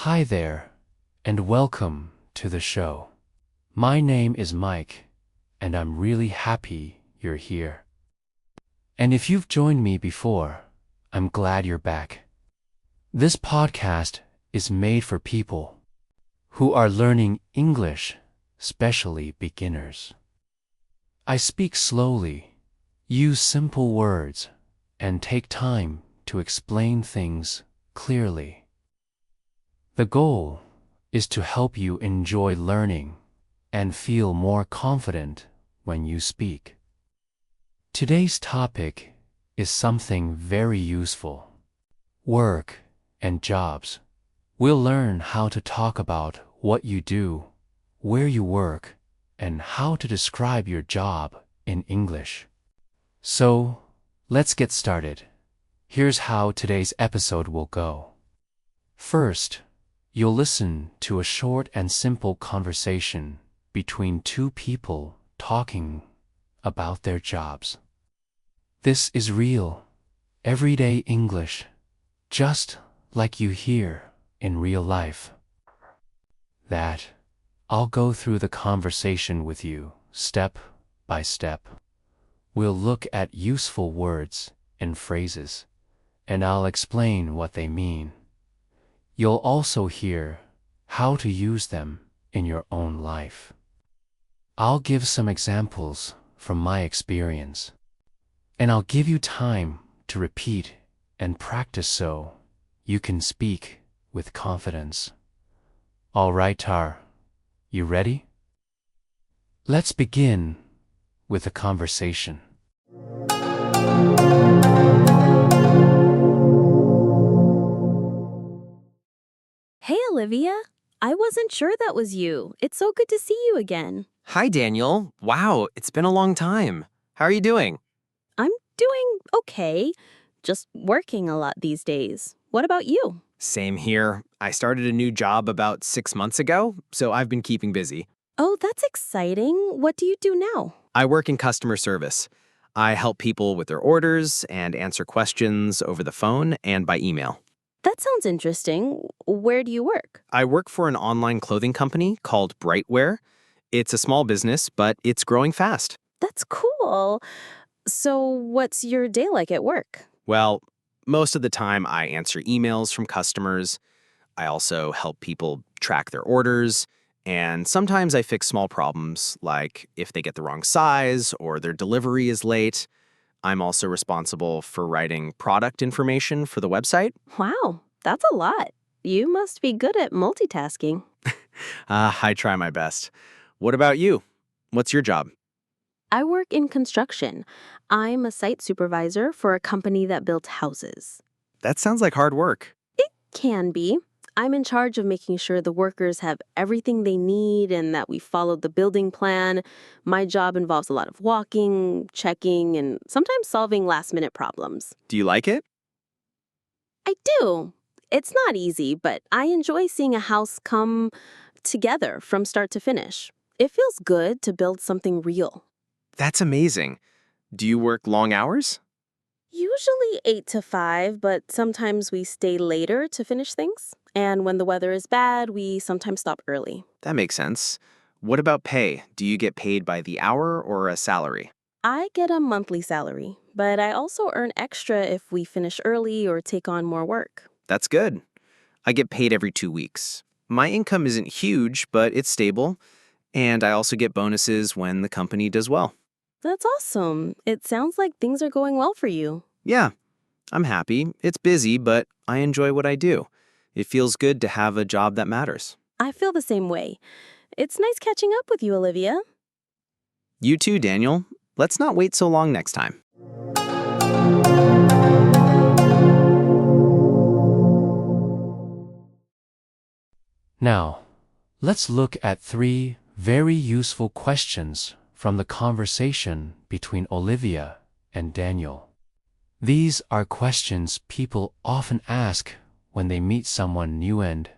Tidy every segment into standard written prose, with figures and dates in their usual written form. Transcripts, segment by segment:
Hi there, and welcome to the show. My name is Mike, and I'm really happy you're here. And if you've joined me before, I'm glad you're back. This podcast is made for people who are learning English, especially beginners. I speak slowly, use simple words, and take time to explain things clearly. The goal is to help you enjoy learning and feel more confident when you speak. Today's topic is something very useful: work and jobs. We'll learn how to talk about what you do, where you work, and how to describe your job in English. So, let's get started. Here's how today's episode will go. First, you'll listen to a short and simple conversation between two people talking about their jobs. This is real, everyday English, just like you hear in real life. That I'll go through the conversation with you step by step. We'll look at useful words and phrases, and I'll explain what they mean. You'll also hear how to use them in your own life. I'll give some examples from my experience, and I'll give you time to repeat and practice so you can speak with confidence. All right, Tar, you ready? Let's begin with a conversation. Hey, Olivia. I wasn't sure that was you. It's so good to see you again. Hi, Daniel. Wow, it's been a long time. How are you doing? I'm doing okay. Just working a lot these days. What about you? Same here. I started a new job about 6 months ago, so I've been keeping busy. Oh, that's exciting. What do you do now? I work in customer service. I help people with their orders and answer questions over the phone and by email. That sounds interesting. Where do you work? I work for an online clothing company called Brightwear. It's a small business, but it's growing fast. That's cool. So, what's your day like at work? Well, most of the time I answer emails from customers. I also help people track their orders. And sometimes I fix small problems, like if they get the wrong size or their delivery is late. I'm also responsible for writing product information for the website. Wow, that's a lot. You must be good at multitasking. I try my best. What about you? What's your job? I work in construction. I'm a site supervisor for a company that builds houses. That sounds like hard work. Can be. I'm in charge of making sure the workers have everything they need and that we follow the building plan. My job involves a lot of walking, checking, and sometimes solving last-minute problems. Do you like it? I do. It's not easy, but I enjoy seeing a house come together from start to finish. It feels good to build something real. That's amazing. Do you work long hours? Usually 8 to 5, but sometimes we stay later to finish things. And when the weather is bad, we sometimes stop early. That makes sense. What about pay? Do you get paid by the hour or a salary? I get a monthly salary, but I also earn extra if we finish early or take on more work. That's good. I get paid every 2 weeks. My income isn't huge, but it's stable. And I also get bonuses when the company does well. That's awesome. It sounds like things are going well for you. Yeah, I'm happy. It's busy, but I enjoy what I do. It feels good to have a job that matters. I feel the same way. It's nice catching up with you, Olivia. You too, Daniel. Let's not wait so long next time. Now, let's look at 3 very useful questions from the conversation between Olivia and Daniel. These are questions people often ask when they meet someone new, and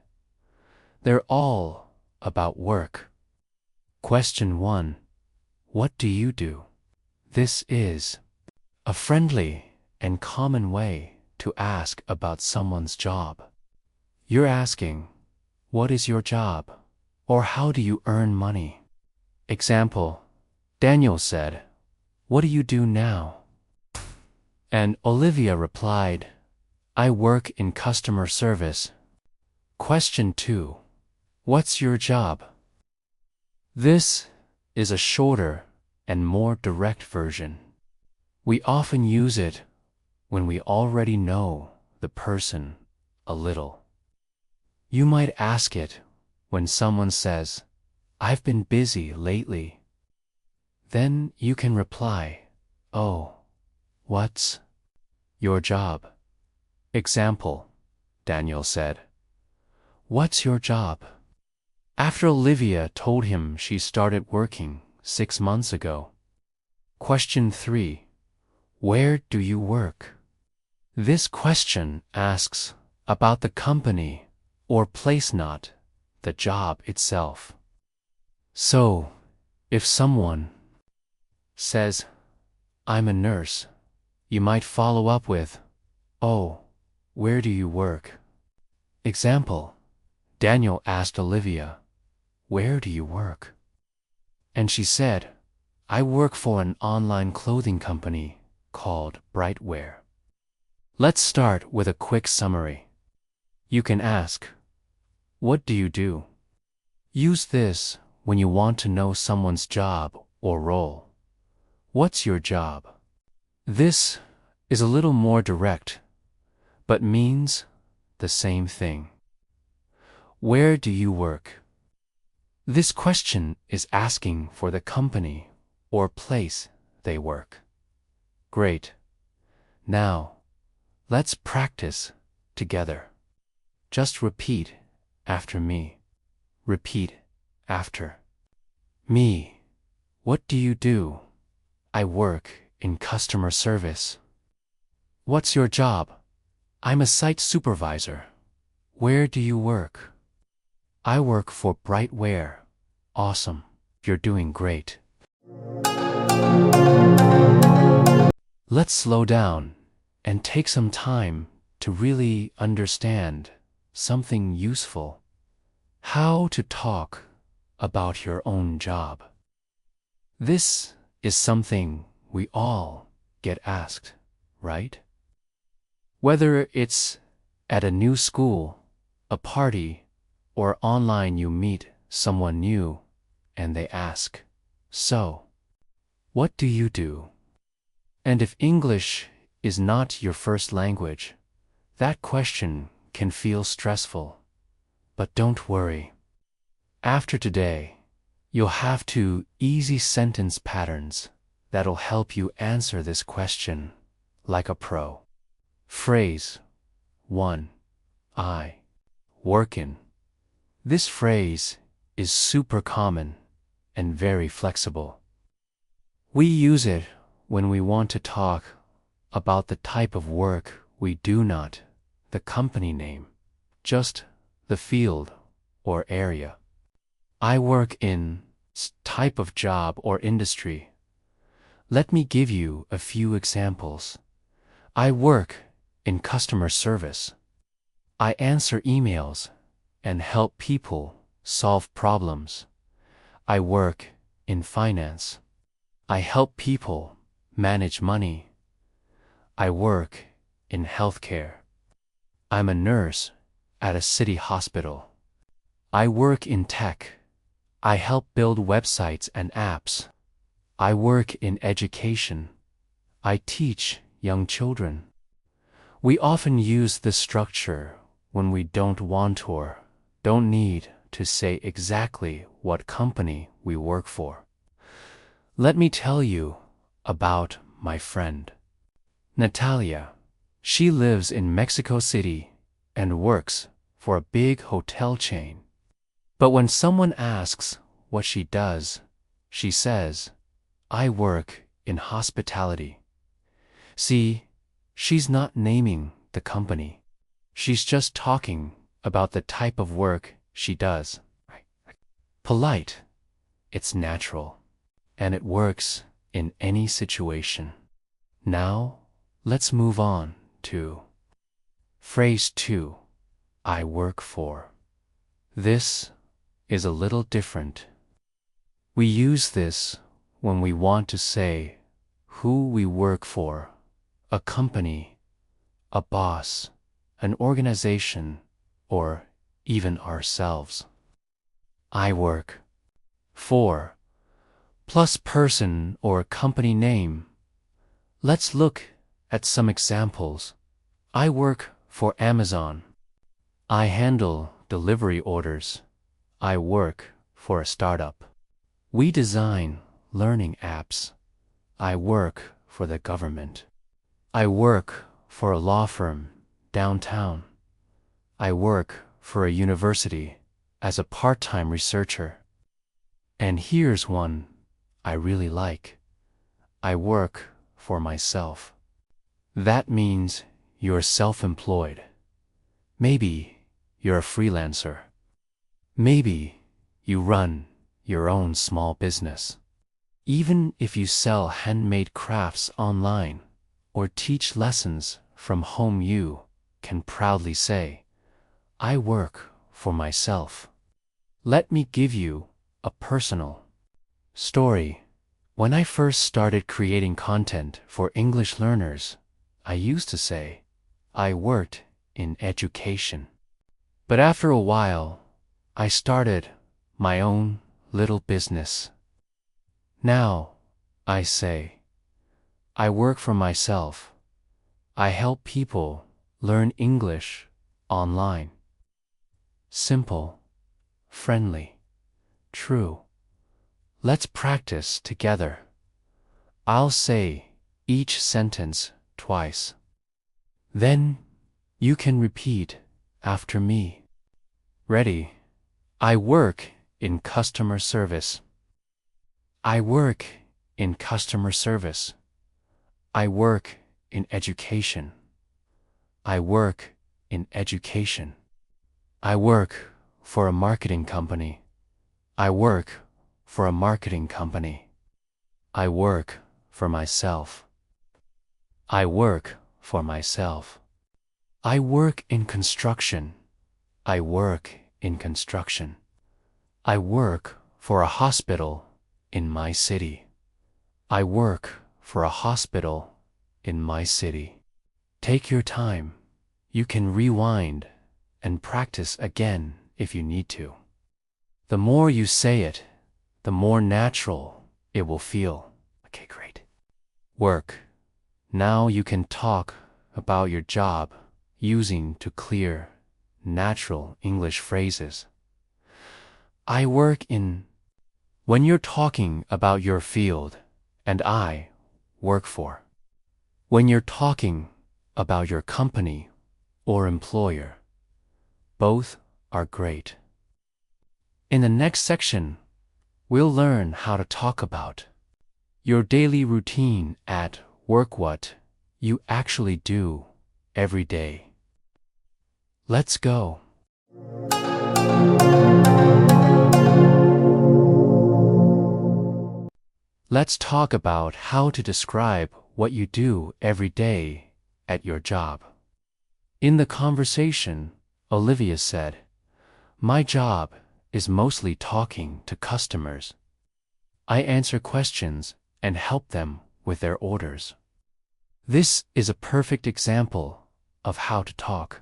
they're all about work. Question 1. What do you do? This is a friendly and common way to ask about someone's job. You're asking, What is your job? Or how do you earn money? Example, Daniel said, what do you do now? And Olivia replied, I work in customer service. Question 2. What's your job? This is a shorter and more direct version. We often use it when we already know the person a little. You might ask it when someone says, I've been busy lately. Then you can reply, oh, what's your job? Example, Daniel said, what's your job? After Olivia told him she started working 6 months ago. Question 3. Where do you work? This question asks about the company or place, not the job itself. So, if someone says, I'm a nurse, you might follow up with, oh, where do you work? Example, Daniel asked Olivia, where do you work? And she said, I work for an online clothing company called Brightwear. Let's start with a quick summary. You can ask, what do you do? Use this when you want to know someone's job or role. What's your job? This is a little more direct, but means the same thing. Where do you work? This question is asking for the company or place they work. Great. Now, let's practice together. Just repeat after me. Repeat after me. What do you do? I work in customer service. What's your job? I'm a site supervisor. Where do you work? I work for Brightwear. Awesome. You're doing great. Let's slow down and take some time to really understand something useful. How to talk about your own job. This is something we all get asked, right? Whether it's at a new school, a party, or online, you meet someone new and they ask, so, what do you do? And if English is not your first language, that question can feel stressful. But don't worry. After today, you'll have 2 easy sentence patterns that'll help you answer this question like a pro. Phrase 1. I work in. This phrase is super common and very flexible. We use it when we want to talk about the type of work we do, not the company name, just the field or area. I work in type of job or industry. Let me give you a few examples. I work in customer service. I answer emails and help people solve problems. I work in finance. I help people manage money. I work in healthcare. I'm a nurse at a city hospital. I work in tech. I help build websites and apps. I work in education. I teach young children. We often use this structure when we don't want or don't need to say exactly what company we work for. Let me tell you about my friend, Natalia. She lives in Mexico City and works for a big hotel chain. But when someone asks what she does, she says, I work in hospitality. See, she's not naming the company. She's just talking about the type of work she does. Polite, it's natural, and it works in any situation. Now, let's move on to phrase 2. I work for. This is a little different. We use this when we want to say who we work for, a company, a boss, an organization, or even ourselves. I work for plus person or company name. Let's look at some examples. I work for Amazon. I handle delivery orders. I work for a startup. We design learning apps. I work for the government. I work for a law firm downtown. I work for a university as a part-time researcher. And here's one I really like. I work for myself. That means you're self-employed. Maybe you're a freelancer. Maybe you run your own small business. Even if you sell handmade crafts online or teach lessons from home, you can proudly say, I work for myself. Let me give you a personal story. When I first started creating content for English learners, I used to say, I worked in education. But after a while, I started my own little business. Now, I say, I work for myself. I help people learn English online. Simple, friendly, true. Let's practice together. I'll say each sentence twice. Then you can repeat after me. Ready? I work in customer service. I work in customer service. I work in education. I work in education. I work for a marketing company. I work for a marketing company. I work for myself. I work for myself. I work in construction. I work in construction. I work for a hospital in my city. I work for a hospital in my city. Take your time. You can rewind and practice again if you need to. The more you say it, the more natural it will feel. Okay, great. Work. Now you can talk about your job using to clear, natural English phrases. I work in. When you're talking about your field, and I work for. When you're talking about your company or employer, both are great. In the next section, we'll learn how to talk about your daily routine at work, what you actually do every day. Let's go. Let's talk about how to describe what you do every day at your job. In the conversation, Olivia said, my job is mostly talking to customers. I answer questions and help them with their orders. This is a perfect example of how to talk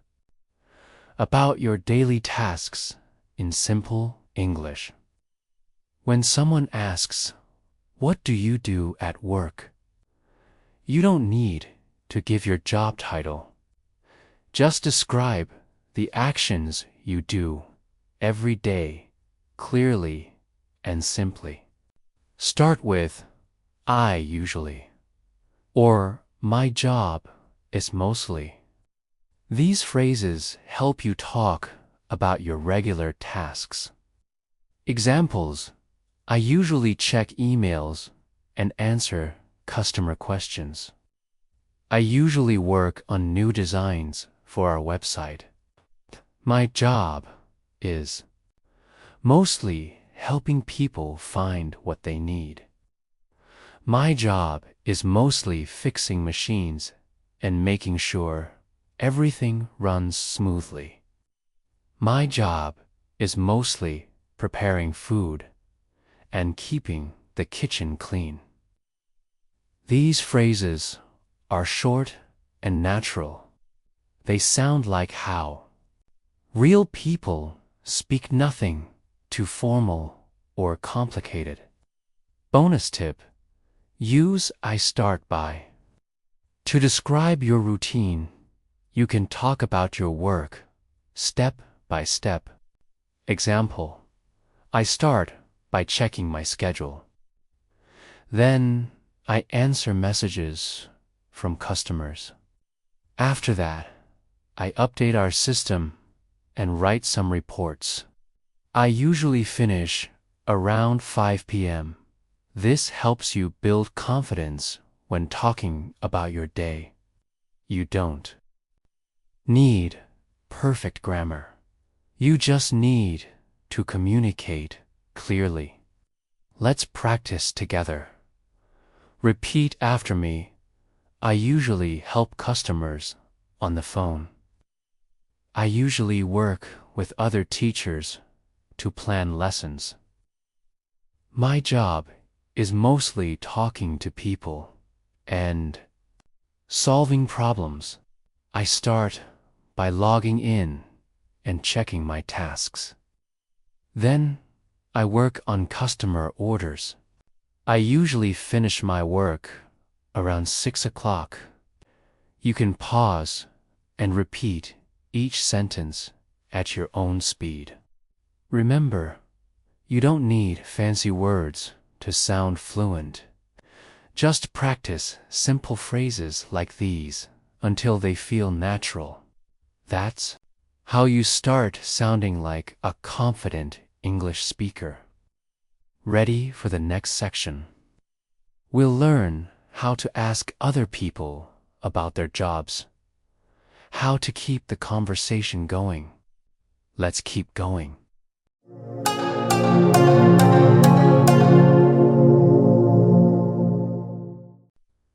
about your daily tasks in simple English. When someone asks, what do you do at work? You don't need to give your job title. Just describe the actions you do every day clearly and simply. Start with, I usually, or my job is mostly. These phrases help you talk about your regular tasks. Examples: I usually check emails and answer customer questions. I usually work on new designs for our website. My job is mostly helping people find what they need. My job is mostly fixing machines and making sure everything runs smoothly. My job is mostly preparing food and keeping the kitchen clean. These phrases are short and natural. They sound like how real people speak, nothing too formal or complicated. Bonus tip: use I start by. To describe your routine, you can talk about your work step by step. Example: I start by checking my schedule. Then I answer messages from customers. After that, I update our system and write some reports. I usually finish around 5 p.m. This helps you build confidence when talking about your day. You don't need perfect grammar. You just need to communicate clearly. Let's practice together. Repeat after me. I usually help customers on the phone. I usually work with other teachers to plan lessons. My job is mostly talking to people and solving problems. I start by logging in and checking my tasks. Then I work on customer orders. I usually finish my work around 6 o'clock. You can pause and repeat each sentence at your own speed. Remember, you don't need fancy words to sound fluent. Just practice simple phrases like these until they feel natural. That's how you start sounding like a confident English speaker. Ready for the next section? We'll learn how to ask other people about their jobs, how to keep the conversation going. Let's keep going.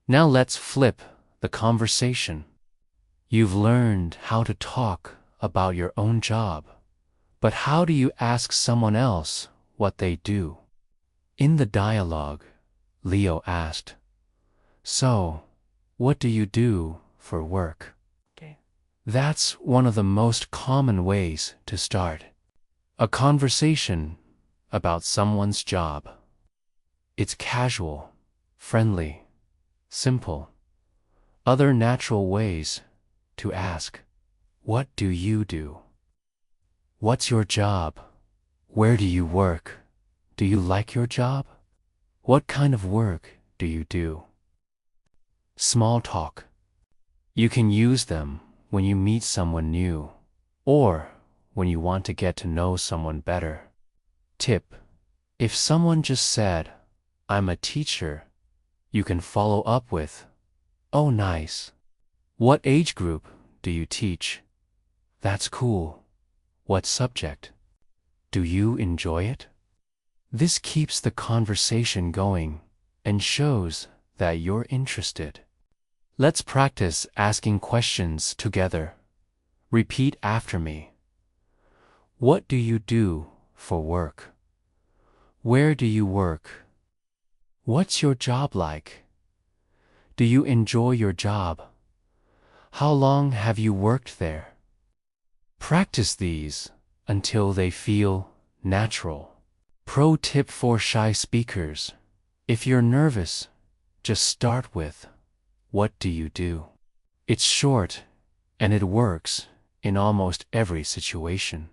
Now let's flip the conversation. You've learned how to talk about your own job, but how do you ask someone else what they do? In the dialogue, Leo asked, "So, what do you do for work?" That's one of the most common ways to start a conversation about someone's job. It's casual, friendly, simple. Other natural ways to ask: what do you do? What's your job? Where do you work? Do you like your job? What kind of work do you do? Small talk. You can use them when you meet someone new, or when you want to get to know someone better. Tip: if someone just said, "I'm a teacher," you can follow up with, "Oh, nice. What age group do you teach? That's cool. What subject? Do you enjoy it?" This keeps the conversation going and shows that you're interested. Let's practice asking questions together. Repeat after me. What do you do for work? Where do you work? What's your job like? Do you enjoy your job? How long have you worked there? Practice these until they feel natural. Pro tip for shy speakers: if you're nervous, just start with, "What do you do?" It's short and it works in almost every situation.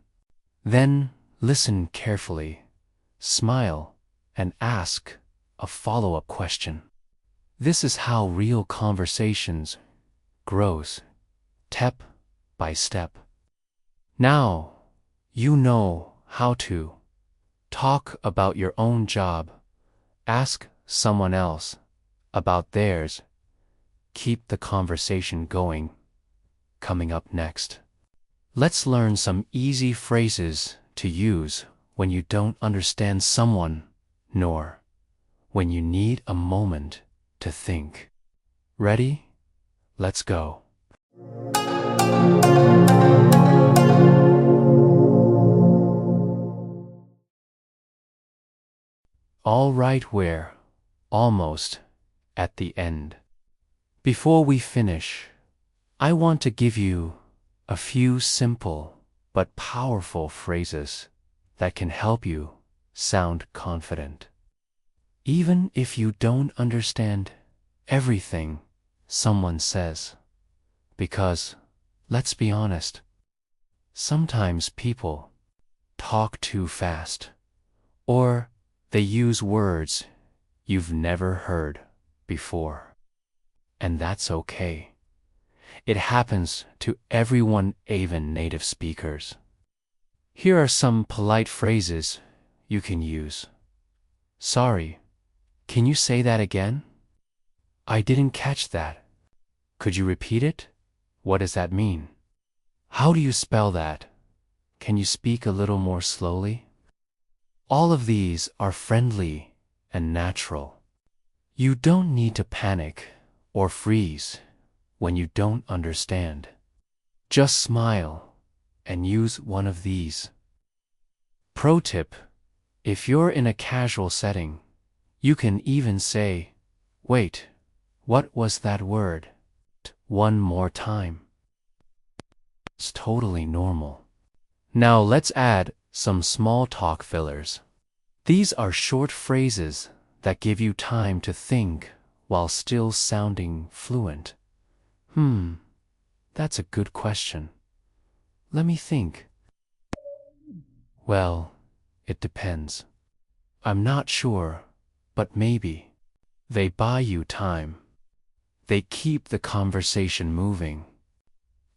Then listen carefully, smile, and ask a follow-up question. This is how real conversations grows, step by step. Now you know how to talk about your own job, ask someone else about theirs, keep the conversation going. Coming up next, let's learn some easy phrases to use when you don't understand someone, nor when you need a moment to think. Ready? Let's go. All right, we're almost at the end. Before we finish, I want to give you a few simple but powerful phrases that can help you sound confident. Even if you don't understand everything someone says, because, let's be honest, sometimes people talk too fast, or they use words you've never heard before. And that's okay. It happens to everyone, even native speakers. Here are some polite phrases you can use. Sorry, can you say that again? I didn't catch that. Could you repeat it? What does that mean? How do you spell that? Can you speak a little more slowly? All of these are friendly and natural. You don't need to panic or freeze when you don't understand. Just smile and use one of these. Pro tip: if you're in a casual setting, you can even say, "Wait, what was that word?" one more time. It's totally normal. Now let's add some small talk fillers. These are short phrases that give you time to think while still sounding fluent. That's a good question. Let me think. Well, it depends. I'm not sure, but maybe. They buy you time. They keep the conversation moving.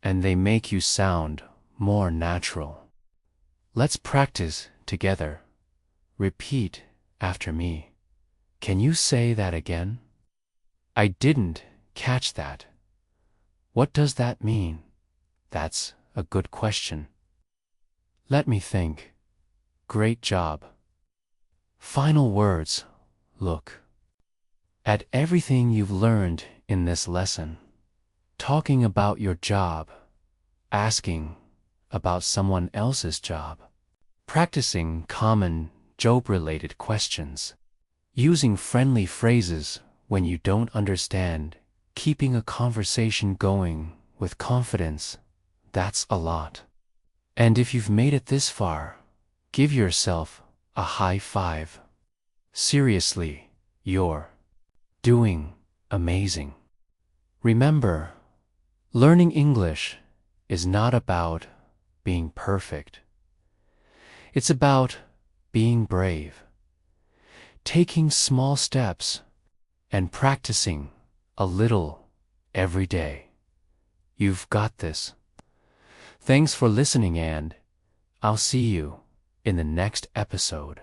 And they make you sound more natural. Let's practice together. Repeat after me. Can you say that again? I didn't catch that. What does that mean? That's a good question. Let me think. Great job. Final words. Look at everything you've learned in this lesson. Talking about your job, asking about someone else's job, practicing common job-related questions, using friendly phrases when you don't understand, keeping a conversation going with confidence. That's a lot. And if you've made it this far, give yourself a high five. Seriously, you're doing amazing. Remember, learning English is not about being perfect. It's about being brave, taking small steps, and practicing a little every day. You've got this. Thanks for listening, and I'll see you in the next episode.